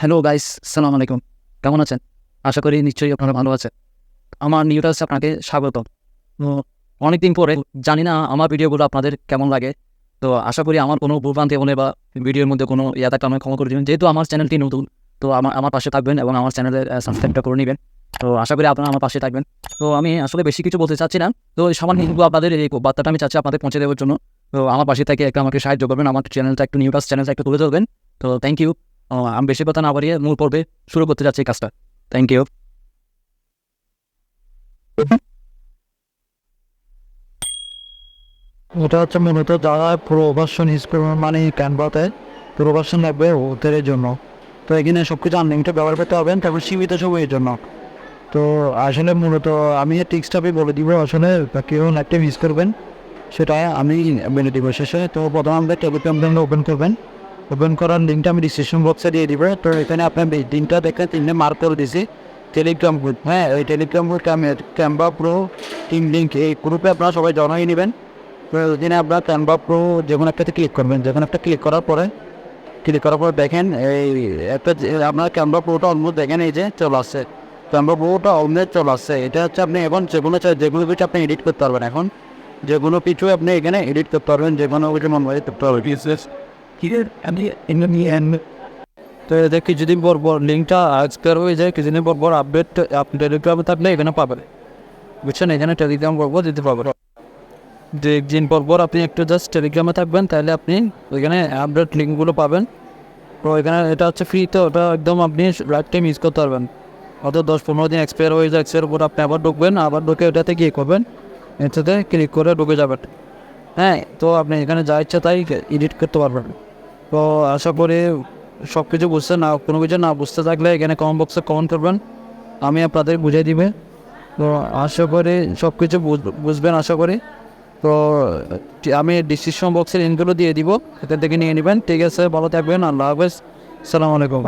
Hello guys, সালাম আলাইকুম। কেমন আছেন? আশা করি নিশ্চয়ই আপনারা ভালো আছেন। আমার নিউ টাস্কে আপনাকে স্বাগতম। তো অনেকদিন পরে জানি না আমার ভিডিওগুলো আপনাদের কেমন লাগে। তো আশা করি আমার কোনো ভুলভ্রান্তি হলে বা ভিডিওর মধ্যে কোনো থাকলে আমাকে ক্ষমা করে দিবেন। যেহেতু আমার চ্যানেলটি নতুন, তো আমার আমার পাশে থাকবেন এবং আমার চ্যানেলের সাবস্ক্রাইবটা করে নিবেন। তো আশা করি আপনারা আমার পাশে থাকবেন। তো আমি আসলে বেশি কিছু বলতে চাচ্ছি না। তো এই সামান্য কিন্তু আপনাদের এই বার্তাটা আমি চাচ্ছি আপনাদের পৌঁছে দেওয়ার জন্য। তো আমার পাশে থেকে একটু আমাকে সাহায্য করবেন। আমার চ্যানেলটা একটু নিউ টাস্ক চ্যানেলটা একটু তুলে ধরবেন। তো থ্যাংক ইউ। আমি বেশি কথা না বাড়িয়ে মূল পর্বে শুরু করতে যাচ্ছি এই কাজটা। Thank you. ওটা হচ্ছে মূলত যারা প্রভাষণ হিসেবে মানে ক্যানভাতে প্রভাষণ লাগবে ওদের জন্য। তো এখানে সব কিছু আনলিমিটেড ব্যবহার করতে পারবেন, তারপর সীমিত সময়ের জন্য। তো আসলে মূলত আমি টিক্সটাপে বলে দিব, আসলে কেউ একটা মিস করবেন সেটা আমি বলে দিব শেষে। তো প্রথমে আমাদের টেলিগ্রাম ওপেন করবেন। ওপেন করার লিঙ্কটা আমি ডিসক্রিপশন বক্সে দিয়ে দিব। তো এখানে আপনার লিঙ্কটা দেখেন তিনটে মার্ক করে দিয়েছি টেলিগ্রাম গ্রুপ। হ্যাঁ, ওই Telegram group Canva pro team link, এই গ্রুপে আপনারা সবাই জয়েন হয়ে নেবেন। তো ওখানে আপনার ক্যানভা প্রো যে কোনো একটাতে ক্লিক করবেন। যে কোনো একটা ক্লিক করার পরে দেখেন এই একটা আপনার ক্যানভা প্রোটা অলমোস্ট দেখেন এই যে চলে আসছে। ক্যানভা প্রোটা অলমোস্ট চলে আসছে। এটা হচ্ছে আপনি এখন যেগুলো কিছু আপনি এডিট করতে পারবেন। এখন যেগুলো কিছু আপনি এখানে এডিট করতে পারবেন, যে কোনো কিছু মন করতে পারবেন। তো এদের কিছুদিন পর লিঙ্কটা আজকের হয়ে যায়, কিছুদিন পর আপডেট টেলিগ্রামে থাকলে এখানে পাবেন, বুঝছেন? এখানে টেলিগ্রাম করবো দিতে পারবেন। যে একদিন পর আপনি একটু জাস্ট টেলিগ্রামে থাকবেন, তাহলে আপনি ওইখানে আপডেট লিঙ্কগুলো পাবেন। তো এখানে এটা হচ্ছে ফ্রি, তো ওটা একদম আপনি রাইট টাইম ইউজ করতে পারবেন। অত 10-15 দিন এক্সপায়ার হয়ে যায়, এক্সপায়ার উপর আপনি আবার ঢুকবেন, আবার ঢুকে ওটাতে গিয়ে করবেন, এটাতে ক্লিক করে ঢুকে যাবেন। হ্যাঁ, তো আপনি এখানে যা ইচ্ছা তাই এডিট করতে পারবেন। তো আশা করি সব কিছু বুঝতে না, কোনো কিছু না বুঝতে থাকলে এখানে কমেন্ট বক্সে কমেন্ট করবেন, আমি আপনাদের বুঝিয়ে দিবে। তো আশা করি সব কিছু বুঝবেন আশা করি। তো আমি ডিসক্রিপশন বক্সের লিঙ্কগুলো দিয়ে দিব, এখান থেকে নিয়ে নেবেন। ঠিক আছে, ভালো থাকবেন। আল্লাহ হাফেজ, সালাম আলাইকুম।